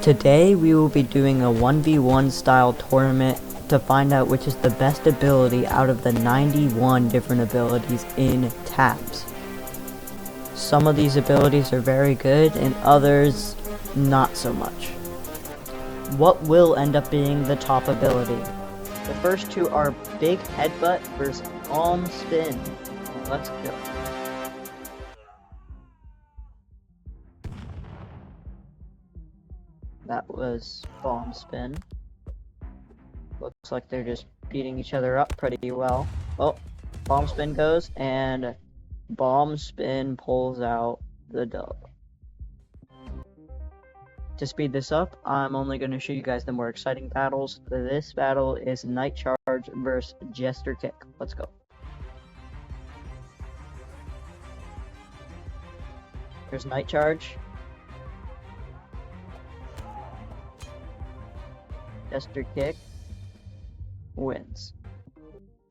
Today we will be doing a 1v1 style tournament to find out which is the best ability out of the 91 different abilities in taps. Some of these abilities are very good and others not so much. What will end up being the top ability? The first two are Big Headbutt versus Palm Spin. Let's go. That was Bomb Spin. Looks like they're just beating each other up pretty well. Oh, Bomb Spin goes, and Bomb Spin pulls out the dub. To speed this up, I'm only going to show you guys the more exciting battles. This battle is Night Charge versus Jester Kick. Let's go. Here's Night Charge. Jester Kick wins.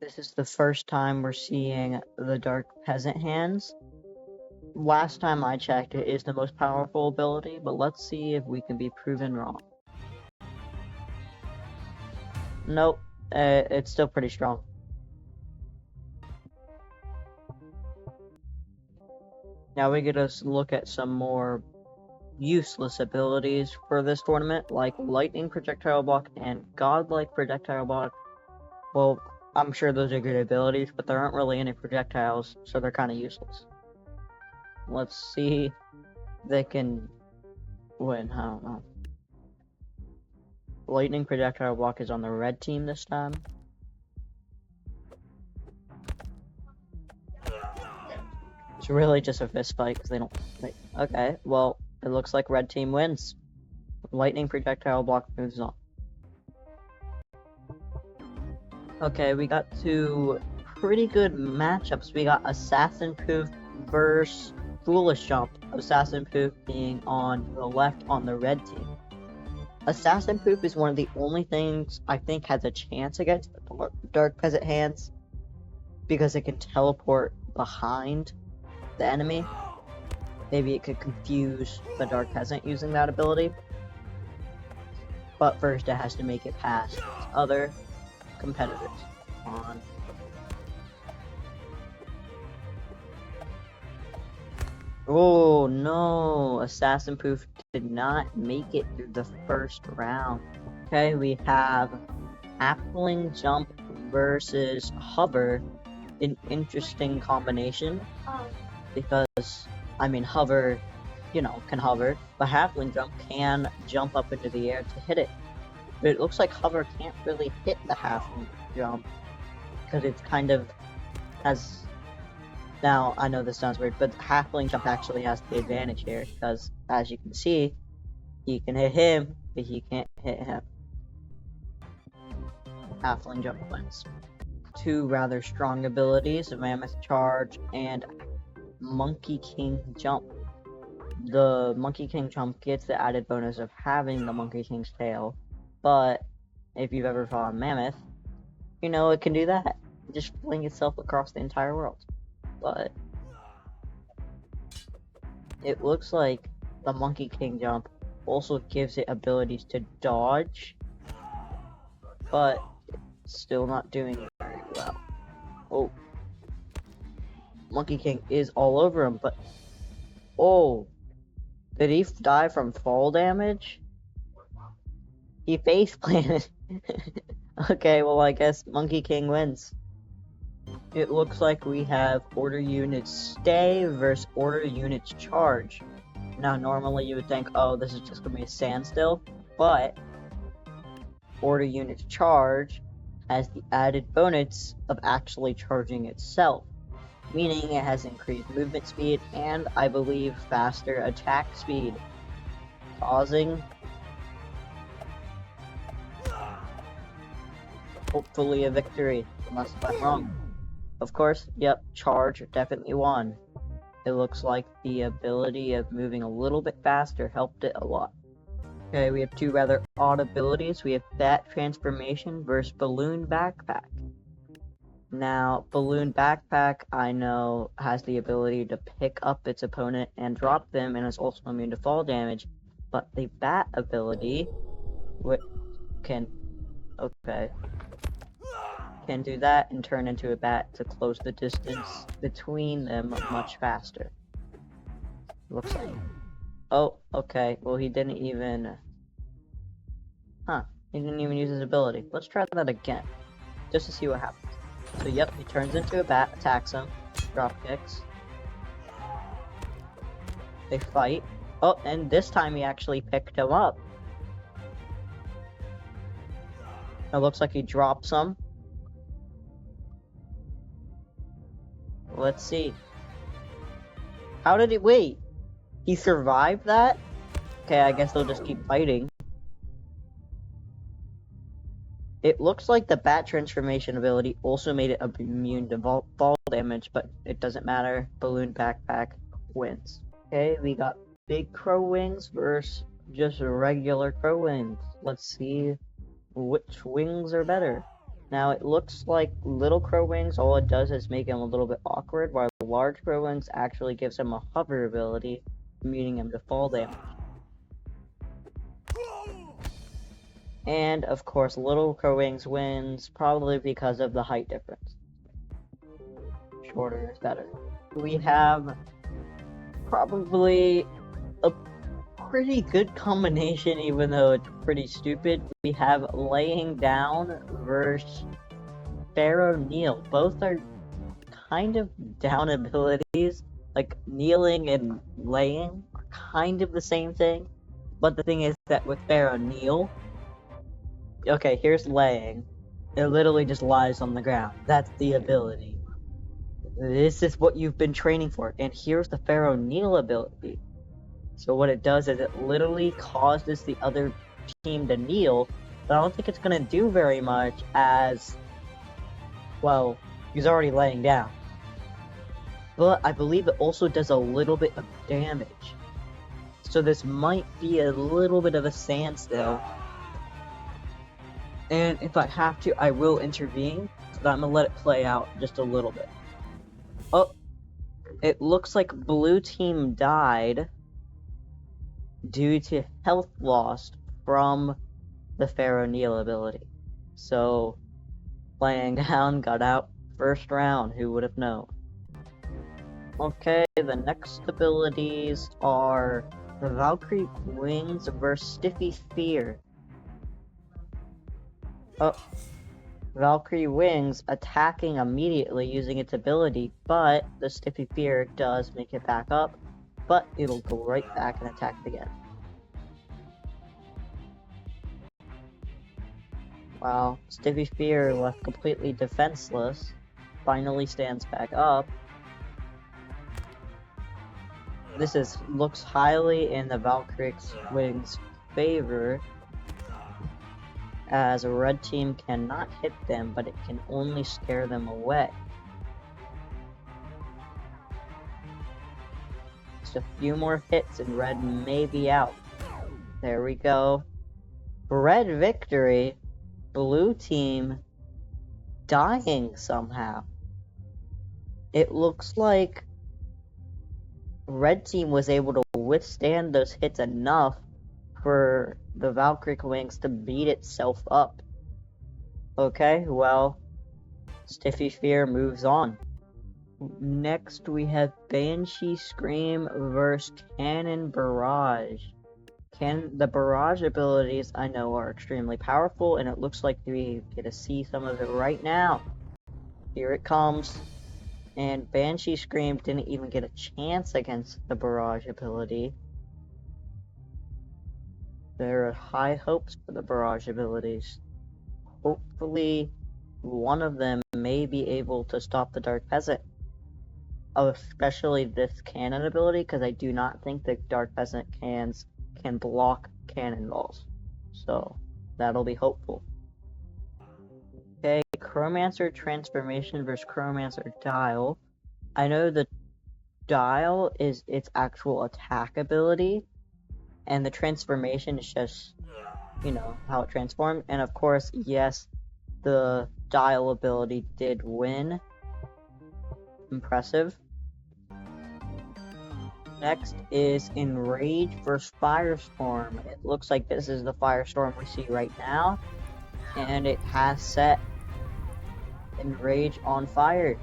This is the first time we're seeing the Dark Peasant hands. Last time I checked, it is the most powerful ability, but let's see if we can be proven wrong. Nope, it's still pretty strong. Now we get to look at some more useless abilities for this tournament, like Lightning Projectile Block and Godlike Projectile Block. Well, I'm sure those are good abilities, but there aren't really any projectiles, so they're kind of useless. Let's see if they can win. I don't know. Lightning Projectile Block is on the red team this time. It's really just a fist fight because they don't. Wait, okay, well, it looks like red team wins. Lightning Projectile Block moves on. Okay, we got two pretty good matchups. We got Assassin Poof versus Foolish Jump. Assassin Poof being on the left on the red team. Assassin Poof is one of the only things I think has a chance against the Dark Peasant hands because it can teleport behind the enemy. Maybe it could confuse the Dark Peasant using that ability. But first it has to make it past its other competitors. On. Oh no! Assassin Poof did not make it through the first round. Okay, we have Appling Jump versus Hover. An interesting combination. Because, I mean, Hover, you know, can hover, but Halfling Jump can jump up into the air to hit it. But it looks like Hover can't really hit the Halfling Jump, because it's kind of has... Now, I know this sounds weird, but Halfling Jump actually has the advantage here, because, as you can see, he can hit him, but he can't hit him. Halfling Jump wins. Two rather strong abilities, Mammoth Charge and Monkey King Jump. The Monkey King Jump gets the added bonus of having the Monkey King's tail, but if you've ever fought a mammoth, you know it can do that. Just fling itself across the entire world. But it looks like the Monkey King Jump also gives it abilities to dodge, but it's still not doing very well. Oh. Monkey King is all over him, but... Oh! Did he die from fall damage? He face planted. Okay, well I guess Monkey King wins. It looks like we have Order Units Stay versus Order Units Charge. Now normally you would think, oh, this is just gonna be a standstill, but Order Units Charge has the added bonus of actually charging itself, meaning it has increased movement speed and, I believe, faster attack speed, causing hopefully a victory, unless I'm wrong. Of course, yep, Charge definitely won. It looks like the ability of moving a little bit faster helped it a lot. Okay, we have two rather odd abilities. We have Bat Transformation versus Balloon Backpack. Now, Balloon Backpack, I know, has the ability to pick up its opponent and drop them, and is also immune to fall damage. but the bat ability can do that and turn into a bat to close the distance between them much faster. Looks like. Oh, okay. Well, he didn't even. He didn't even use his ability. Let's try that again, just to see what happens. So, yep, he turns into a bat, attacks him, drop kicks. They fight. Oh, and this time he actually picked him up. It looks like he drops him. Let's see. How did he wait? He survived that? Okay, I guess they'll just keep fighting. It looks like the bat transformation ability also made it immune to fall damage, but it doesn't matter. Balloon backpack wins. Okay, we got big crow wings versus just regular crow wings. Let's see which wings are better. Now, it looks like little crow wings, all it does is make him a little bit awkward, while the large crow wings actually gives him a hover ability, immuning him to fall damage. And, of course, little crow wings wins, probably because of the height difference. Shorter is better. We have probably a pretty good combination, even though it's pretty stupid. We have laying down versus Pharaoh kneel. Both are kind of down abilities. Like kneeling and laying are kind of the same thing. But the thing is that with Pharaoh kneel, okay, here's laying. It literally just lies on the ground. That's the ability. This is what you've been training for. And here's the Pharaoh kneel ability. So what it does is it literally causes the other team to kneel, but I don't think it's going to do very much as, well, he's already laying down. But I believe it also does a little bit of damage. So this might be a little bit of a standstill. And if I have to, I will intervene, but I'm going to let it play out just a little bit. Oh, it looks like blue team died due to health lost from the Pharaoh kneel ability. So, laying down got out first round, who would have known? Okay, the next abilities are the Valkyrie Wings versus Stiffy Spear. Oh, Valkyrie Wings attacking immediately using its ability, but the Stiffy Spear does make it back up, but it'll go right back and attack it again. Wow, Stiffy Spear left completely defenseless, finally stands back up. This looks highly in the Valkyrie Wings' favor, as a red team cannot hit them, but it can only scare them away. Just a few more hits and red may be out. There we go. Red victory. Blue team dying somehow. It looks like red team was able to withstand those hits enough for the Valkyrie Wings to beat itself up. Okay, well, Stiffy Spear moves on. Next we have Banshee Scream versus Cannon Barrage. The barrage abilities I know are extremely powerful, and it looks like we get to see some of it right now. Here it comes. And Banshee Scream didn't even get a chance against the barrage ability. There are high hopes for the barrage abilities. Hopefully, one of them may be able to stop the Dark Peasant. Especially this cannon ability, because I do not think the Dark Peasant cans can block cannonballs. So, that'll be hopeful. Okay, Chromancer Transformation versus Chromancer Dial. I know the Dial is its actual attack ability, and the transformation is just, you know, how it transformed. And of course, yes, the Dial ability did win. Impressive. Next is Enrage versus Firestorm. It looks like this is the Firestorm we see right now, and it has set Enrage on fire.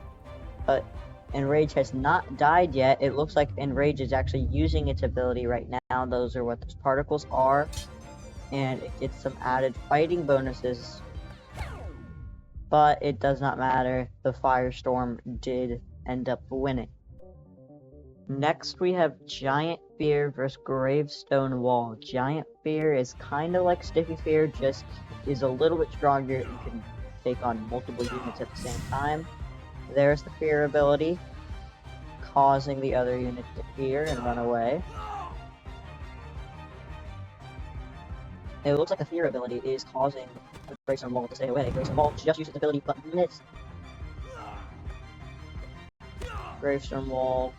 But Enrage has not died yet. It looks like Enrage is actually using its ability right now. Those are what those particles are, and it gets some added fighting bonuses. But it does not matter. The Firestorm did end up winning. Next, we have Giant Fear versus Gravestone Wall. Giant Fear is kind of like Stiffy Fear, just is a little bit stronger and can take on multiple units at the same time. There's the Fear ability, causing the other unit to fear and run away. It looks like the Fear ability is causing the Gravestone Wall to stay away. Gravestone Wall just uses its ability but missed. Gravestone Wall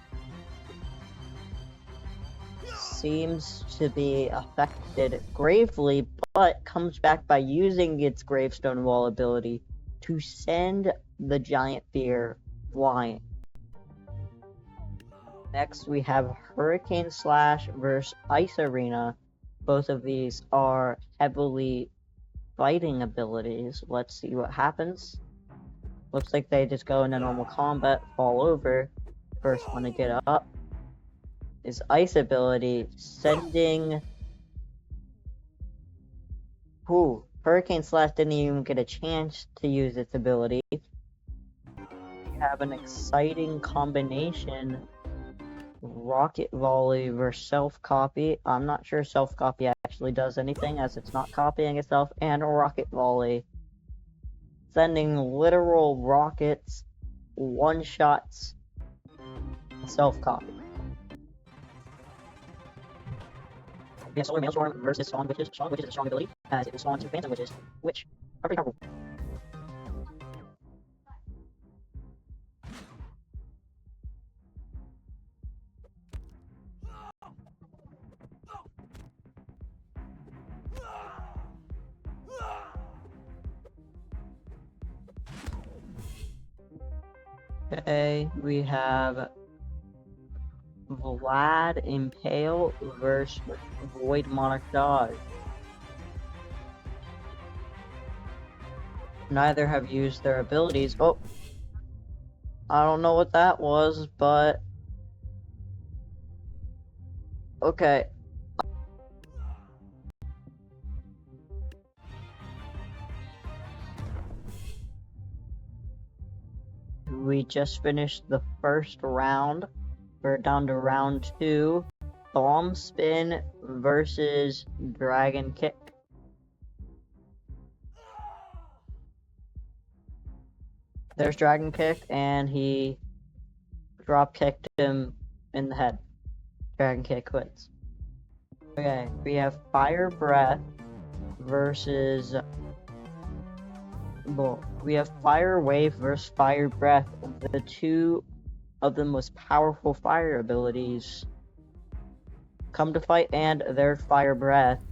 seems to be affected gravely, but comes back by using its Gravestone Wall ability to send the Giant Fear flying. Next, we have Hurricane Slash versus Ice Arena. Both of these are heavily fighting abilities. Let's see what happens. Looks like they just go into normal combat, fall over. First one to get up is Ice ability, sending... Ooh, Hurricane Slash didn't even get a chance to use its ability. We have an exciting combination. Rocket Volley versus Self-Copy. I'm not sure Self-Copy actually does anything, as it's not copying itself, and Rocket Volley, sending literal rockets, one-shots, Self-Copy. We have Solar Maelstrom versus Spawn Witches. Spawn Witches is a strong ability, as it will spawn 2 Phantom Witches, which are pretty powerful. Okay, we have Vlad Impale versus Void Monarch Dodge. Neither have used their abilities. Oh, I don't know what that was, but okay. We just finished the first round. We're down to round 2. Bomb Spin versus Dragon Kick. There's Dragon Kick, and he drop kicked him in the head. Dragon Kick wins. Okay, we have Fire Breath versus... Well, we have Fire Wave versus Fire Breath, the two of the most powerful fire abilities come to fight, and their Fire Breath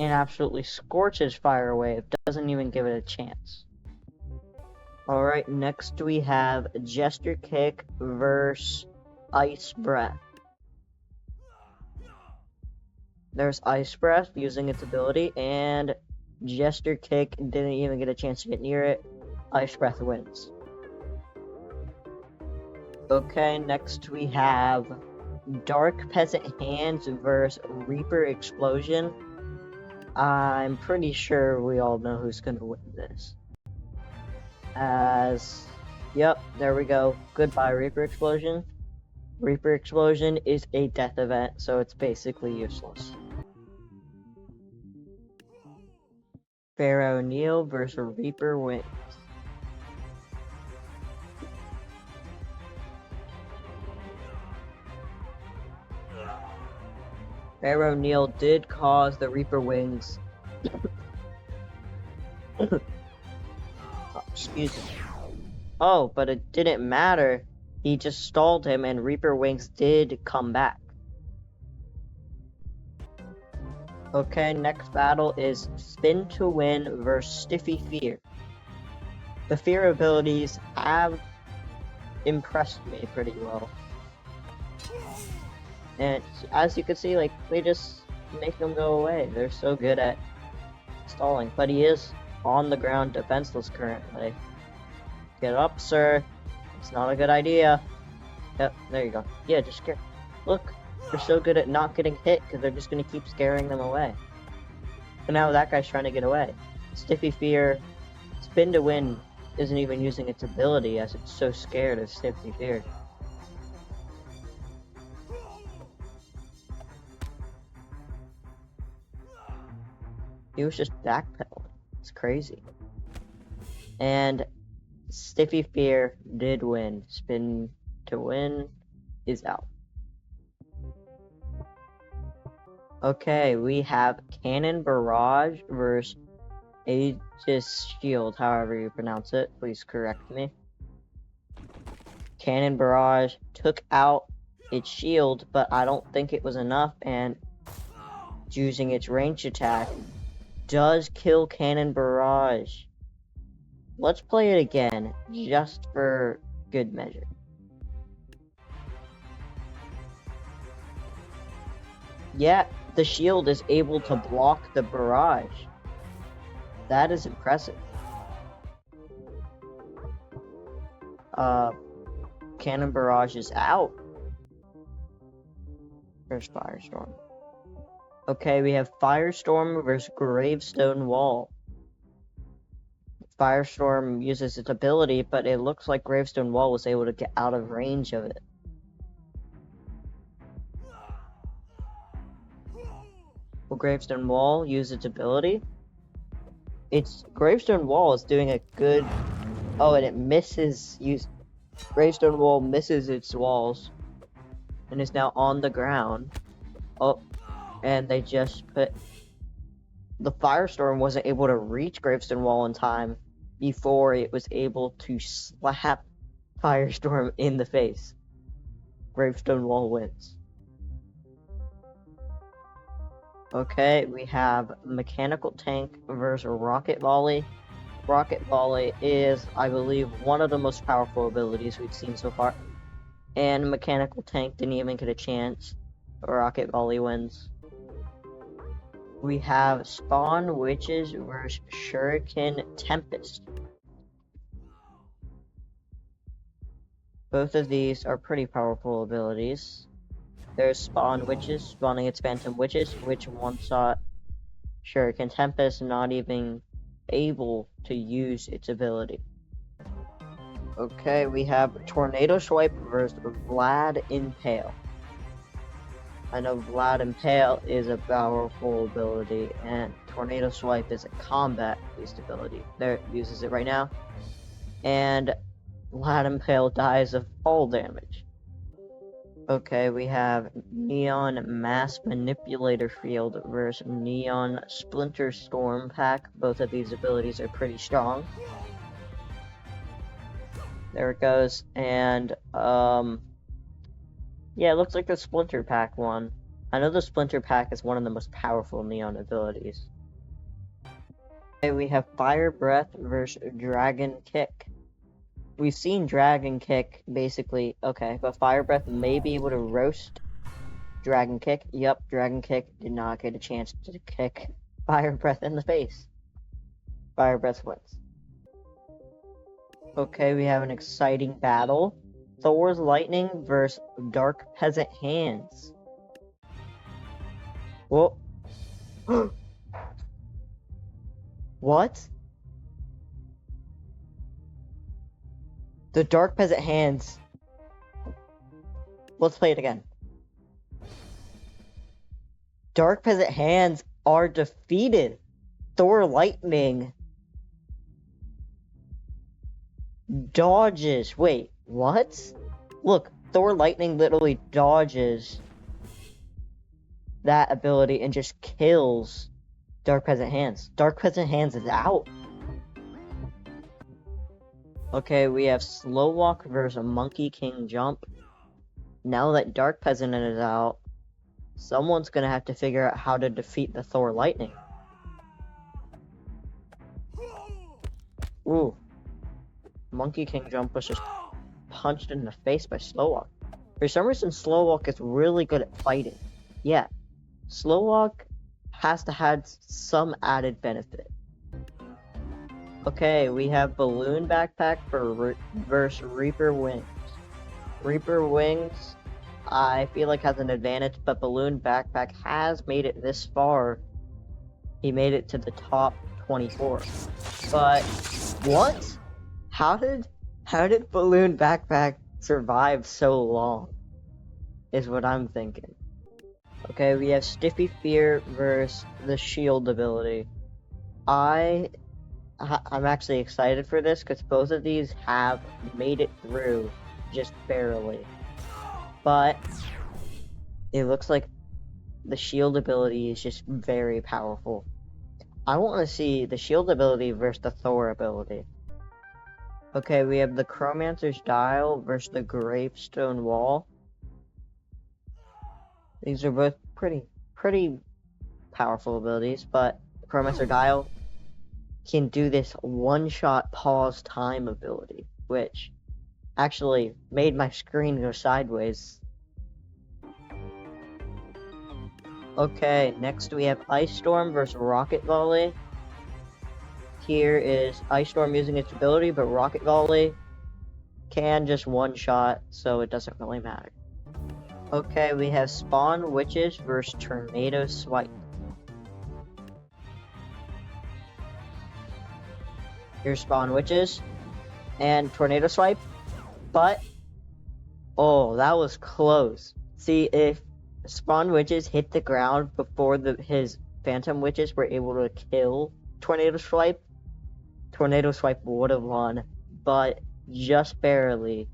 and absolutely scorches Fire Wave, doesn't even give it a chance. Alright, next we have Jester Kick versus Ice Breath. There's Ice Breath using its ability, and Jester Kick didn't even get a chance to get near it. Ice Breath wins. Okay, next we have Dark Peasant Hands versus Reaper Explosion. I'm pretty sure we all know who's gonna win this. Yep, there we go. Goodbye, Reaper Explosion. Reaper Explosion is a death event, so it's basically useless. Pharaoh Neil versus Reaper wins. Pharaoh Neil did cause the Reaper Wings. Excuse me. Oh, but it didn't matter. He just stalled him, and Reaper Wings did come back. Okay, next battle is Spin to Win versus Stiffy Fear. The Fear abilities have impressed me pretty well. And as you can see, like, they just make him go away. They're so good at stalling. But he is on the ground defenseless currently. Get up, sir. It's not a good idea. Yep, there you go. Yeah, just scare. Look, they're so good at not getting hit because they're just going to keep scaring them away. And now that guy's trying to get away. Stiffy Fear, Spin to Win isn't even using its ability as it's so scared of Stiffy Fear. He was just backpedaling. It's crazy. And Stiffy Fear did win. Spin to Win is out. Okay, we have Cannon Barrage versus Aegis Shield, however you pronounce it. Please correct me. Cannon Barrage took out its shield, but I don't think it was enough, and using its range attack does kill Cannon Barrage. Let's play it again, just for good measure. Yeah, the shield is able to block the barrage. That is impressive. Cannon Barrage is out. There's Firestorm. Okay, we have Firestorm versus Gravestone Wall. Firestorm uses its ability, but it looks like Gravestone Wall was able to get out of range of it. Will Gravestone Wall use its ability? Gravestone Wall is doing a good... Oh, and it misses... Gravestone Wall misses its walls and is now on the ground. Oh, and they just put... The Firestorm wasn't able to reach Gravestone Wall in time before it was able to slap Firestorm in the face. Gravestone Wall wins. Okay, we have Mechanical Tank versus Rocket Volley. Rocket Volley is, I believe, one of the most powerful abilities we've seen so far. And Mechanical Tank didn't even get a chance. Rocket Volley wins. We have Spawn Witches versus Shuriken Tempest. Both of these are pretty powerful abilities. There's Spawn Witches, spawning its Phantom Witches, which one-shot Shuriken Tempest, not even able to use its ability. Okay, we have Tornado Swipe versus Vlad Impale. I know Vlad Impale is a powerful ability, and Tornado Swipe is a combat-based ability. There, it uses it right now. And Vlad Impale dies of fall damage. Okay, we have Neon Mass Manipulator Field versus Neon Splinter Storm Pack. Both of these abilities are pretty strong. There it goes, and, yeah, it looks like the Splinter Pack won. I know the Splinter Pack is one of the most powerful Neon abilities. Okay, we have Fire Breath versus Dragon Kick. We've seen Dragon Kick, basically, okay, but Fire Breath may be able to roast Dragon Kick. Yep, Dragon Kick did not get a chance to kick Fire Breath in the face. Fire Breath wins. Okay, we have an exciting battle. Thor's Lightning versus Dark Peasant Hands. Whoa. What? The Dark Peasant Hands. Let's play it again. Dark Peasant Hands are defeated. Thor Lightning dodges. Wait, what? Look, Thor Lightning literally dodges that ability and just kills Dark Peasant Hands. Dark Peasant Hands is out. Okay, we have Slow Walk versus Monkey King Jump. Now that Dark Peasant is out, someone's gonna have to figure out how to defeat the Thor Lightning. Ooh. Monkey King Jump was just punched in the face by Slow Walk. For some reason, Slowwalk is really good at fighting. Yeah, Slowwalk has to have some added benefit. Okay, we have Balloon Backpack versus Reaper Wings. Reaper Wings, I feel like has an advantage, but Balloon Backpack has made it this far. He made it to the top 24. But what? How did Balloon Backpack survive so long? Is what I'm thinking. Okay, we have Stiffy Fear versus the Shield ability. I'm actually excited for this because both of these have made it through just barely. But it looks like the shield ability is just very powerful. I want to see the shield ability versus the Thor ability. Okay, we have the Chromancer's Dial versus the Gravestone Wall. These are both pretty powerful abilities, but the Chromancer Dial can do this one-shot pause time ability, which actually made my screen go sideways. Okay, next we have Ice Storm versus Rocket Volley. Here is Ice Storm using its ability, but Rocket Volley can just one-shot, so it doesn't really matter. Okay, we have Spawn Witches versus Tornado Swipe. Here's Spawn Witches and Tornado Swipe, but oh, that was close. See, if Spawn Witches hit the ground before his Phantom Witches were able to kill Tornado Swipe would have won, but just barely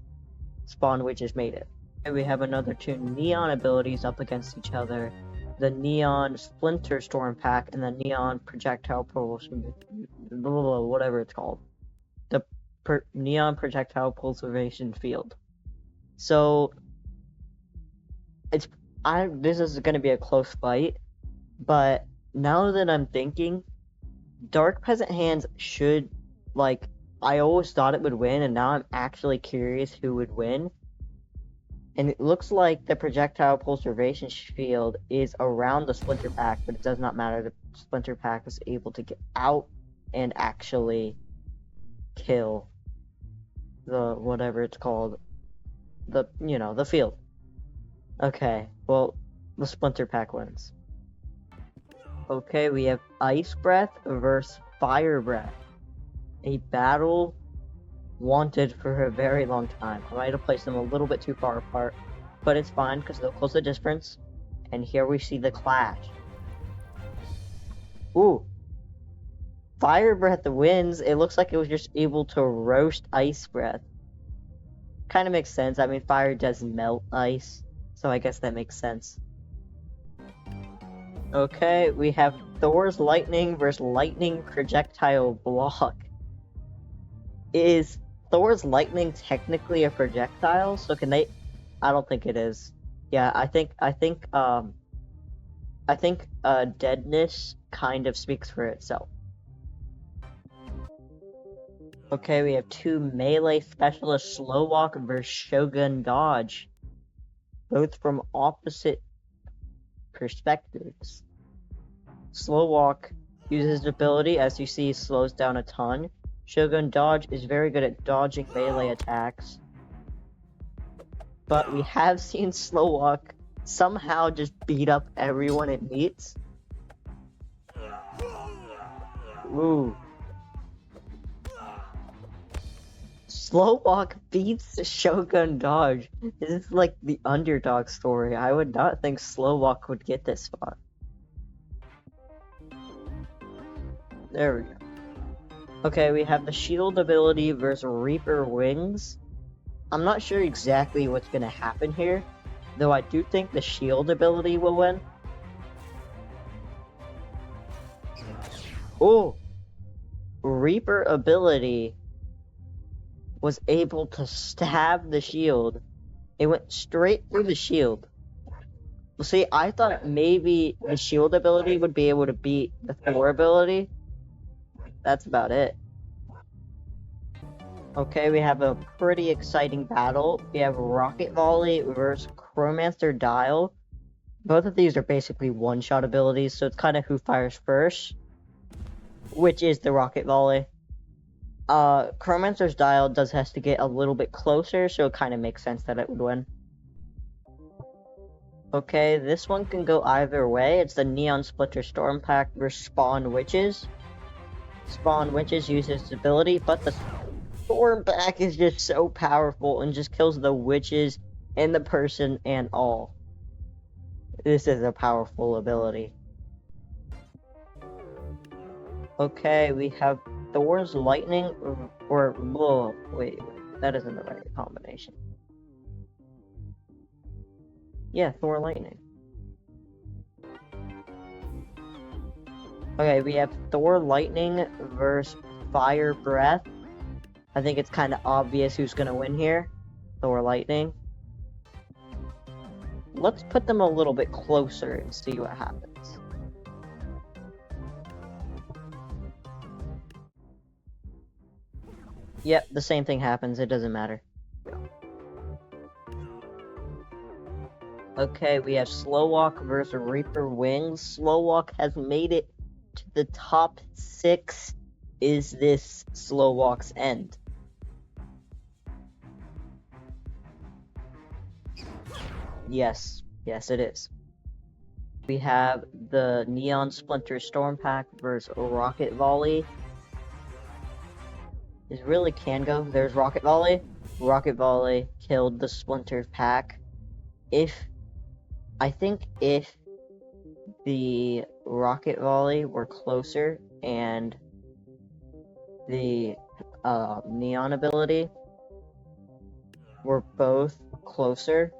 Spawn Witches made it. And we have another two Neon abilities up against each other. The Neon Splinter Storm Pack and the Neon Projectile Pulse, whatever it's called. The Neon Projectile Pulsation Field. So, this is going to be a close fight, but now that I'm thinking, Dark Peasant Hands should, I always thought it would win, and now I'm actually curious who would win. And it looks like the Projectile Pulsation Field is around the Splinter Pack, but it does not matter. The Splinter Pack was able to get out and actually kill the whatever it's called. The field. Okay, well, the Splinter Pack wins. Okay, we have Ice Breath versus Fire Breath. A battle wanted for a very long time. I might have placed them a little bit too far apart, but it's fine because they'll close the distance. And here we see the clash. Ooh. Fire Breath wins. It looks like it was just able to roast Ice Breath. Kind of makes sense. I mean, fire does melt ice, so I guess that makes sense. Okay, we have Thor's Lightning versus Lightning Projectile Block. Is Thor's Lightning technically a projectile? So can they? I don't think it is. Yeah, I think deadness kind of speaks for itself. Okay, we have two melee specialists, Slowwalk versus Shogun Dodge. Both from opposite perspectives. Slowwalk uses his ability, as you see, slows down a ton. Shogun Dodge is very good at dodging melee attacks. But we have seen Slowwalk somehow just beat up everyone it meets. Ooh. Slowwalk beats Shogun Dodge. This is like the underdog story. I would not think Slowwalk would get this far. There we go. Okay, we have the shield ability versus Reaper Wings. I'm not sure exactly what's gonna happen here, though I do think the shield ability will win. Oh! Reaper ability was able to stab the shield. It went straight through the shield. Well, see, I thought maybe the shield ability would be able to beat the Thor ability. That's about it. Okay, we have a pretty exciting battle. We have Rocket Volley versus Chromancer Dial. Both of these are basically one-shot abilities, so it's kind of who fires first, which is the Rocket Volley. Chromancer's Dial has to get a little bit closer, so it kind of makes sense that it would win. Okay, this one can go either way. It's the Neon Splitter Storm Pack versus Spawn Witches. Spawn Witches uses its ability, but the Storm Pack is just so powerful and just kills the witches and the person and all. This is a powerful ability. Okay, we have Thor's Lightning, or wait, that isn't the right combination. Yeah, Thor Lightning. Okay, we have Thor Lightning versus Fire Breath. I think it's kind of obvious who's gonna win here. Thor Lightning. Let's put them a little bit closer and see what happens. Yep, the same thing happens, it doesn't matter. Okay, we have Slowwalk versus Reaper Wings. Slowwalk has made it to the top 6. Is this Slowwalk's end? Yes, yes it is. We have the Neon Splinter Storm Pack versus Rocket Volley. This really can go. There's Rocket Volley. Rocket Volley killed the Splinter Pack. I think if the Rocket Volley were closer and the Neon ability were both closer,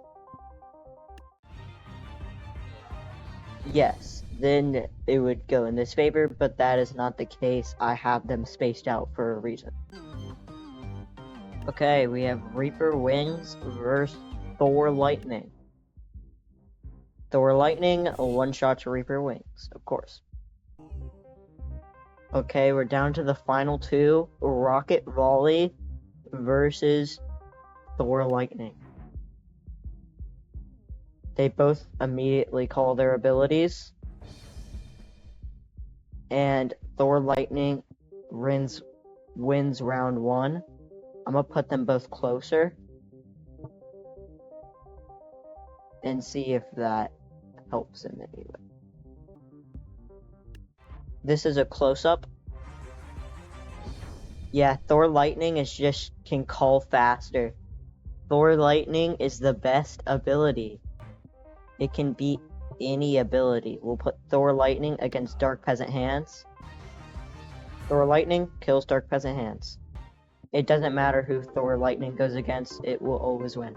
yes, then it would go in this favor, but that is not the case. I have them spaced out for a reason. Okay, we have Reaper Wings versus Thor Lightning. Thor Lightning, a one-shot to Reaper Wings, of course. Okay, we're down to the final two. Rocket Volley versus Thor Lightning. They both immediately call their abilities. And Thor Lightning wins round 1. I'm gonna put them both closer. And see if that helps in any way. This is a close-up. Yeah, Thor Lightning can call faster. Thor Lightning is the best ability. It can beat any ability. We'll put Thor Lightning against Dark Peasant Hands. Thor Lightning kills Dark Peasant Hands. It doesn't matter who Thor Lightning goes against, it will always win.